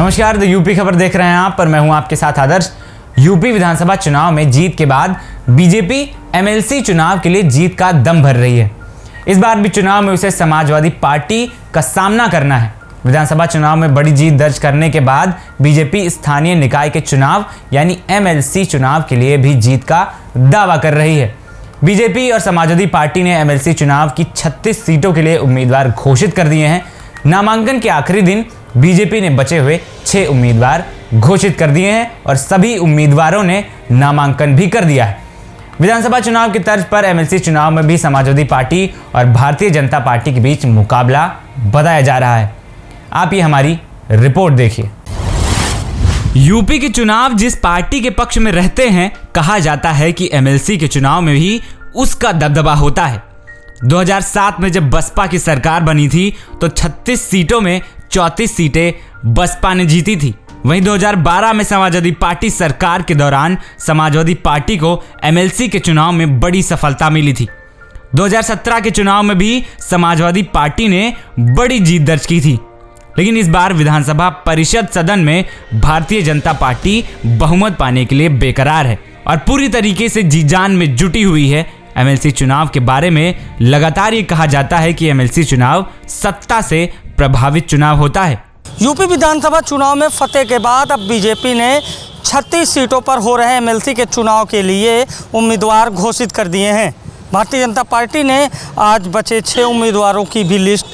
नमस्कार, the UP खबर देख रहे हैं आप, पर मैं हूं आपके साथ आदर्श। यूपी विधानसभा चुनाव में जीत के बाद बीजेपी एमएलसी चुनाव के लिए जीत का दम भर रही है। इस बार भी चुनाव में उसे समाजवादी पार्टी का सामना करना है। विधानसभा चुनाव में बड़ी जीत दर्ज करने के बाद बीजेपी स्थानीय निकाय के चुनाव यानी एमएलसी चुनाव के लिए भी जीत का दावा कर रही है। बीजेपी और समाजवादी पार्टी ने एमएलसी चुनाव की 36 सीटों के लिए उम्मीदवार घोषित कर दिए हैं। नामांकन के आखिरी दिन बीजेपी ने बचे हुए 6 उम्मीदवार घोषित कर दिए हैं और सभी उम्मीदवारों ने नामांकन भी कर दिया है। विधानसभा चुनाव की तर्ज पर एमएलसी चुनाव में भी समाजवादी पार्टी और भारतीय जनता पार्टी के बीच मुकाबला बताया जा रहा है। आप ये हमारी रिपोर्ट देखिए। यूपी के चुनाव जिस पार्टी के पक्ष में रहते हैं, कहा जाता है कि एमएलसी के चुनाव में भी उसका दबदबा होता है। 2007 में जब बसपा की सरकार बनी थी तो 36 सीटों में 34 सीटें बसपा ने जीती थी। वहीं 2012 में समाजवादी पार्टी सरकार के दौरान समाजवादी पार्टी को एमएलसी के चुनाव में बड़ी सफलता मिली थी। 2017 के चुनाव में भी समाजवादी पार्टी ने बड़ी जीत दर्ज की थी, लेकिन इस बार विधानसभा परिषद सदन में भारतीय जनता पार्टी बहुमत पाने के लिए बेकरार है और पूरी तरीके से जी जान में जुटी हुई है। एमएलसी चुनाव के बारे में लगातार ये कहा जाता है कि एमएलसी चुनाव सत्ता से प्रभावित चुनाव होता है। यूपी विधानसभा चुनाव में फतेह के बाद अब बीजेपी ने 36 सीटों पर हो रहे एमएलसी के चुनाव के लिए उम्मीदवार घोषित कर दिए हैं। भारतीय जनता पार्टी ने आज बचे 6 उम्मीदवारों की भी लिस्ट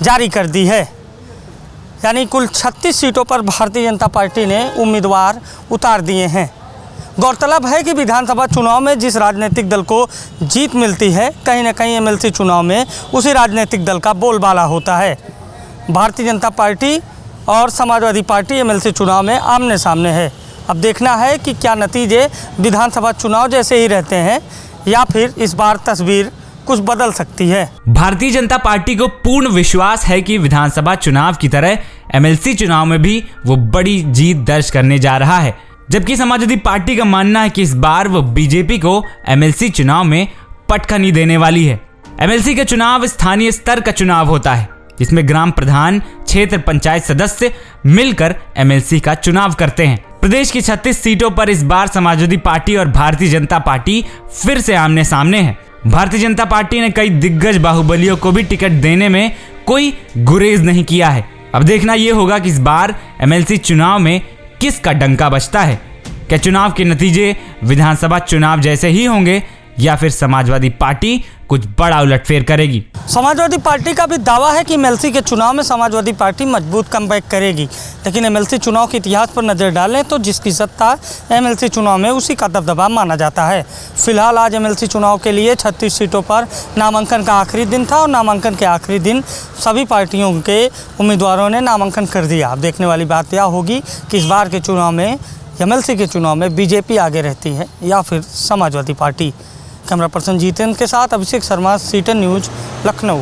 जारी कर दी है, यानी कुल 36 सीटों पर भारतीय जनता पार्टी ने उम्मीदवार उतार दिए हैं। गौरतलब है कि विधानसभा चुनाव में जिस राजनीतिक दल को जीत मिलती है, कहीं ना कहीं एमएलसी चुनाव में उसी राजनीतिक दल का बोलबाला होता है। भारतीय जनता पार्टी और समाजवादी पार्टी एमएलसी चुनाव में आमने सामने है। अब देखना है कि क्या नतीजे विधानसभा चुनाव जैसे ही रहते हैं या फिर इस बार तस्वीर कुछ बदल सकती है। भारतीय जनता पार्टी को पूर्ण विश्वास है कि विधानसभा चुनाव की तरह एमएलसी चुनाव में भी वो बड़ी जीत दर्ज करने जा रहा है, जबकि समाजवादी पार्टी का मानना है कि इस बार वो बीजेपी को एमएलसी चुनाव में पटखनी देने वाली है। एमएलसी का चुनाव स्थानीय स्तर का चुनाव होता है, जिसमें ग्राम प्रधान, क्षेत्र पंचायत सदस्य मिलकर एमएलसी का चुनाव करते हैं। प्रदेश की 36 सीटों पर इस बार समाजवादी पार्टी और भारतीय जनता पार्टी फिर से आमने सामने है। भारतीय जनता पार्टी ने कई दिग्गज बाहुबलियों को भी टिकट देने में कोई गुरेज नहीं किया है। अब देखना यह होगा कि इस बार एमएलसी चुनाव में किसका डंका बजता है। क्या चुनाव के नतीजे विधानसभा चुनाव जैसे ही होंगे या फिर समाजवादी पार्टी कुछ बड़ा उलटफेर करेगी। समाजवादी पार्टी का भी दावा है कि एमएलसी के चुनाव में समाजवादी पार्टी मजबूत कमबैक करेगी, लेकिन एमएलसी चुनाव के इतिहास पर नज़र डालें तो जिसकी सत्ता एमएलसी चुनाव में उसी का दबदबा माना जाता है। फिलहाल आज एमएलसी चुनाव के लिए 36 सीटों पर नामांकन का आखिरी दिन था और नामांकन के आखिरी दिन सभी पार्टियों के उम्मीदवारों ने नामांकन कर दिया। अब देखने वाली बात यह होगी कि इस बार के चुनाव में एमएलसी के चुनाव में बीजेपी आगे रहती है या फिर Samajwadi party. Camera person Jitendra के साथ अभिषेक शर्मा, सीटन न्यूज़, लखनऊ।